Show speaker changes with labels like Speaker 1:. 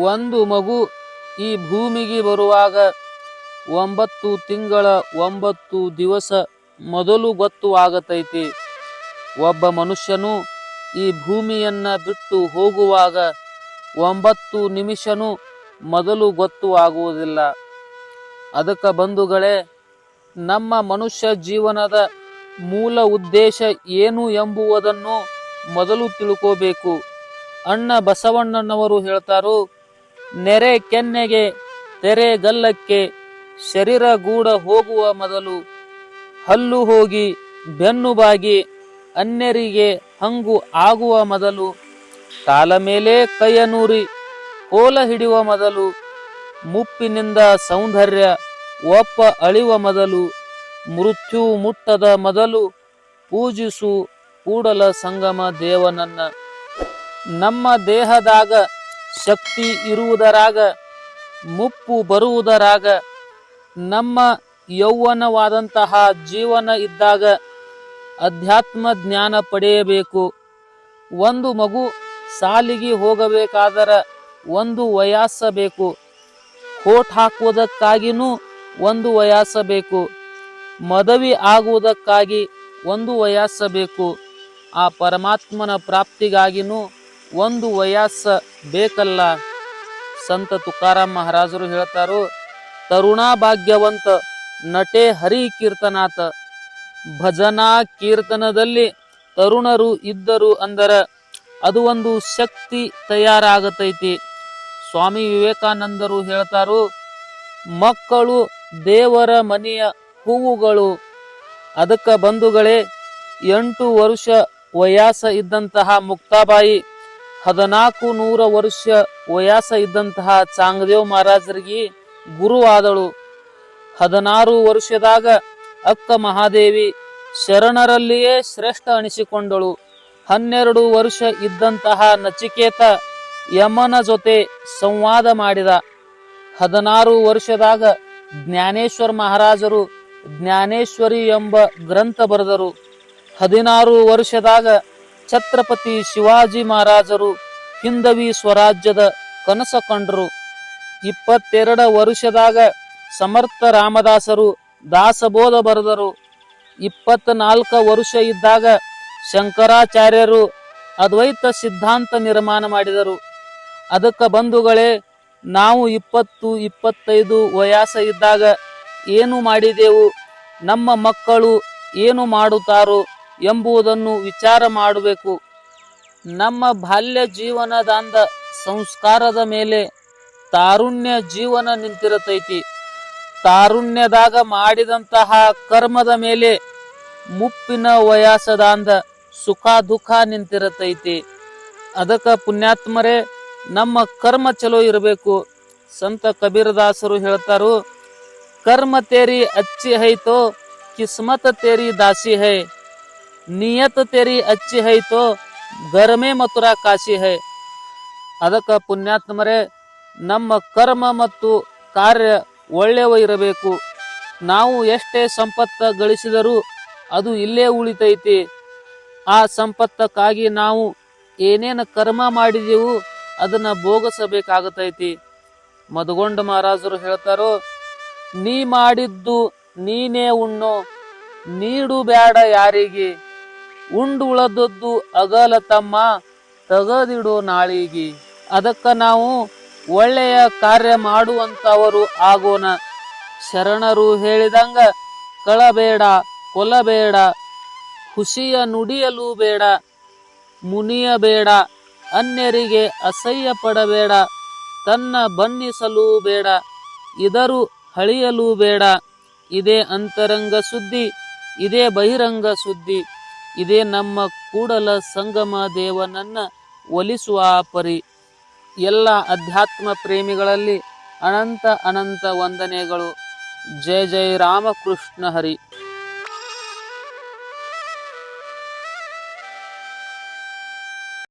Speaker 1: ಒಂದು ಮಗು ಈ ಭೂಮಿಗೆ ಬರುವಾಗ 9 ತಿಂಗಳ 9 ದಿವಸ ಮೊದಲು ಗೊತ್ತು ಆಗತೈತಿ. ಒಬ್ಬ ಮನುಷ್ಯನು ಈ ಭೂಮಿಯನ್ನ ಬಿಟ್ಟು ಹೋಗುವಾಗ 9 ನಿಮಿಷನೂ ಮೊದಲು ಗೊತ್ತು ಆಗುವುದಿಲ್ಲ. ಅದಕ್ಕೆ ಬಂಧುಗಳೇ, ನಮ್ಮ ಮನುಷ್ಯ ಜೀವನದ ಮೂಲ ಉದ್ದೇಶ ಏನು ಎಂಬುವುದನ್ನು ಮೊದಲು ತಿಳ್ಕೋಬೇಕು. ಅಣ್ಣ ಬಸವಣ್ಣನವರು ಹೇಳ್ತಾರು, ನೆರೆ ಕೆನ್ನೆಗೆ ತೆರೆಗಲ್ಲಕ್ಕೆ ಶರೀರ ಗೂಡ ಹೋಗುವ ಮೊದಲು, ಹಲ್ಲು ಹೋಗಿ ಬೆನ್ನು ಬಾಗಿ ಅನ್ಯರಿಗೆ ಹಂಗು ಆಗುವ ಮೊದಲು, ಕಾಲ ಮೇಲೆ ಕೈಯನೂರಿ ಕೋಲ ಹಿಡಿಯುವ ಮೊದಲು, ಮುಪ್ಪಿನಿಂದ ಸೌಂದರ್ಯ ಒಪ್ಪ ಅಳಿವ ಮೊದಲು, ಮೃತ್ಯು ಮುಟ್ಟದ ಮೊದಲು ಪೂಜಿಸು ಕೂಡಲ ಸಂಗಮ ದೇವನನ್ನ. ನಮ್ಮ ದೇಹದಾಗ ಶಕ್ತಿ ಇರುವುದರಾಗ, ಮುಪ್ಪು ಬರುವುದರಾಗ, ನಮ್ಮ ಯೌವನವಾದಂತಹ ಜೀವನ ಇದ್ದಾಗ ಅಧ್ಯಾತ್ಮ ಜ್ಞಾನ ಪಡೆಯಬೇಕು. ಒಂದು ಮಗು ಸಾಲಿಗೆ ಹೋಗಬೇಕಾದರೆ ಒಂದು ವಯಸ್ಸ ಬೇಕು. ಕೋಟ್ ಹಾಕುವುದಕ್ಕಾಗಿನೂ ಒಂದು ವಯಸ್ಸ ಬೇಕು. ಮದುವೆ ಆಗುವುದಕ್ಕಾಗಿ ಒಂದು ವಯಸ್ಸ ಬೇಕು. ಆ ಪರಮಾತ್ಮನ ಪ್ರಾಪ್ತಿಗಾಗಿನೂ ಒಂದು ವಯಸ್ಸ ಬೇಕಲ್ಲ. ಸಂತ ತುಕಾರಾಮ್ ಮಹಾರಾಜರು ಹೇಳ್ತಾರು, ತರುಣ ಭಾಗ್ಯವಂತ ನಟೆ ಹರಿ ಕೀರ್ತನಾಥ. ಭಜನಾ ಕೀರ್ತನದಲ್ಲಿ ತರುಣರು ಇದ್ದರು ಅಂದರೆ ಅದು ಒಂದು ಶಕ್ತಿ ತಯಾರಾಗತೈತಿ. ಸ್ವಾಮಿ ವಿವೇಕಾನಂದರು ಹೇಳ್ತಾರು, ಮಕ್ಕಳು ದೇವರ ಮನೆಯ ಹೂವುಗಳು. ಅದಕ್ಕೆ ಬಂಧುಗಳೇ, 8 ವರ್ಷ ವಯಸ್ಸ ಇದ್ದಂತಹ ಮುಕ್ತಾಬಾಯಿ 1400 ವರ್ಷ ವಯಸ್ಸ ಇದ್ದಂತಹ ಚಾಂಗದೇವ್ ಮಹಾರಾಜರಿಗೆ ಗುರುವಾದಳು. 16 ವರ್ಷದಾಗ ಅಕ್ಕ ಮಹಾದೇವಿ ಶರಣರಲ್ಲಿಯೇ ಶ್ರೇಷ್ಠ ಅನಿಸಿಕೊಂಡಳು. 12 ವರ್ಷ ಇದ್ದಂತಹ ನಚಿಕೇತ ಯಮನ ಜೊತೆ ಸಂವಾದ ಮಾಡಿದ. 16 ವರ್ಷದಾಗ ಜ್ಞಾನೇಶ್ವರ ಮಹಾರಾಜರು ಜ್ಞಾನೇಶ್ವರಿ ಎಂಬ ಗ್ರಂಥ ಬರೆದರು. 16 ವರ್ಷದಾಗ ಛತ್ರಪತಿ ಶಿವಾಜಿ ಮಹಾರಾಜರು ಹಿಂದವಿ ಸ್ವರಾಜ್ಯದ ಕನಸ ಕಂಡರು. 22 ವರ್ಷದಾಗ ಸಮರ್ಥ ರಾಮದಾಸರು ದಾಸಬೋಧ ಬರೆದರು. 24 ವರ್ಷ ಇದ್ದಾಗ ಶಂಕರಾಚಾರ್ಯರು ಅದ್ವೈತ ಸಿದ್ಧಾಂತ ನಿರ್ಮಾಣ ಮಾಡಿದರು. ಅದಕ್ಕೆ ಬಂಧುಗಳೇ, ನಾವು 20-25 ವಯಸ್ಸ ಇದ್ದಾಗ ಏನು ಮಾಡಿದೆವು, ನಮ್ಮ ಮಕ್ಕಳು ಏನು ಮಾಡುತ್ತಾರೋ ಎಂಬುದನ್ನು ವಿಚಾರ ಮಾಡಬೇಕು. ನಮ್ಮ ಬಾಲ್ಯ ಜೀವನದಾಂದ ಸಂಸ್ಕಾರದ ಮೇಲೆ ತಾರುಣ್ಯ ಜೀವನ ನಿಂತಿರತೈತಿ. ತಾರುಣ್ಯದಾಗ ಮಾಡಿದಂತಹ ಕರ್ಮದ ಮೇಲೆ ಮುಪ್ಪಿನ ವಯಸ್ಸದಾಂದ ಸುಖ ದುಃಖ ನಿಂತಿರತೈತಿ. ಅದಕ್ಕೆ ಪುಣ್ಯಾತ್ಮರೇ, ನಮ್ಮ ಕರ್ಮ ಚಲೋ ಇರಬೇಕು. ಸಂತ ಕಬೀರದಾಸರು ಹೇಳ್ತಾರು, ಕರ್ಮ ತೇರಿ ಅಚ್ಚಿ ಹೈ ತೋ ಕಿಸ್ಮತ್ ತೇರಿ ದಾಸಿ ಹೈ, ನಿಯತ್ ತೇರಿ ಅಚ್ಚಿ ಹೈ ತೋ ಘರ್ ಮೇ ಮಥುರಾ ಕಾಶಿ ಹೈ. ಅದಕ್ಕೆ ಪುಣ್ಯಾತ್ಮರೇ, ನಮ್ಮ ಕರ್ಮ ಮತ್ತು ಕಾರ್ಯ ಒಳ್ಳೆಯವ ಇರಬೇಕು. ನಾವು ಎಷ್ಟೇ ಸಂಪತ್ತ ಗಳಿಸಿದರೂ ಅದು ಇಲ್ಲೇ ಉಳಿತೈತಿ. ಆ ಸಂಪತ್ತಕ್ಕಾಗಿ ನಾವು ಏನೇನು ಕರ್ಮ ಮಾಡಿದೆವು ಅದನ್ನ ಭೋಗಿಸಬೇಕಾಗತೈತಿ. ಮಧುಗೊಂಡ ಮಹಾರಾಜರು ಹೇಳ್ತಾರೋ, ನೀ ಮಾಡಿದ್ದು ನೀನೇ ಉಣ್ಣೋ, ನೀಡು ಬ್ಯಾಡ ಯಾರಿಗೆ, ಉಂಡು ಉಳದದ್ದು ಅಗಲ ತಮ್ಮ, ತಗದಿಡೋ ನಾಳಿಗೆ. ಅದಕ್ಕೆ ನಾವು ಒಳ್ಳೆಯ ಕಾರ್ಯ ಮಾಡುವಂತವರು ಆಗೋಣ. ಶರಣರು ಹೇಳಿದಂಗ ಕಳಬೇಡ, ಕೊಲ್ಲಬೇಡ, ಖುಷಿಯ ನುಡಿಯಲು ಬೇಡ, ಮುನಿಯಬೇಡ, ಅನ್ಯರಿಗೆ ಅಸಹ್ಯ ಪಡಬೇಡ, ತನ್ನ ಬಣ್ಣಿಸಲು ಬೇಡ, ಇದರು ಹಳಿಯಲು ಬೇಡ. ಇದೇ ಅಂತರಂಗ ಸುದ್ದಿ, ಇದೇ ಬಹಿರಂಗ ಸುದ್ದಿ, ಇದೇ ನಮ್ಮ ಕೂಡಲ ಸಂಗಮ ದೇವನನ್ನ ಒಲಿಸುವ ಪರಿ. ಎಲ್ಲ ಅಧ್ಯಾತ್ಮ ಪ್ರೇಮಿಗಳಲ್ಲಿ ಅನಂತ ಅನಂತ ವಂದನೆಗಳು. ಜಯ ಜಯ ರಾಮಕೃಷ್ಣ ಹರಿ.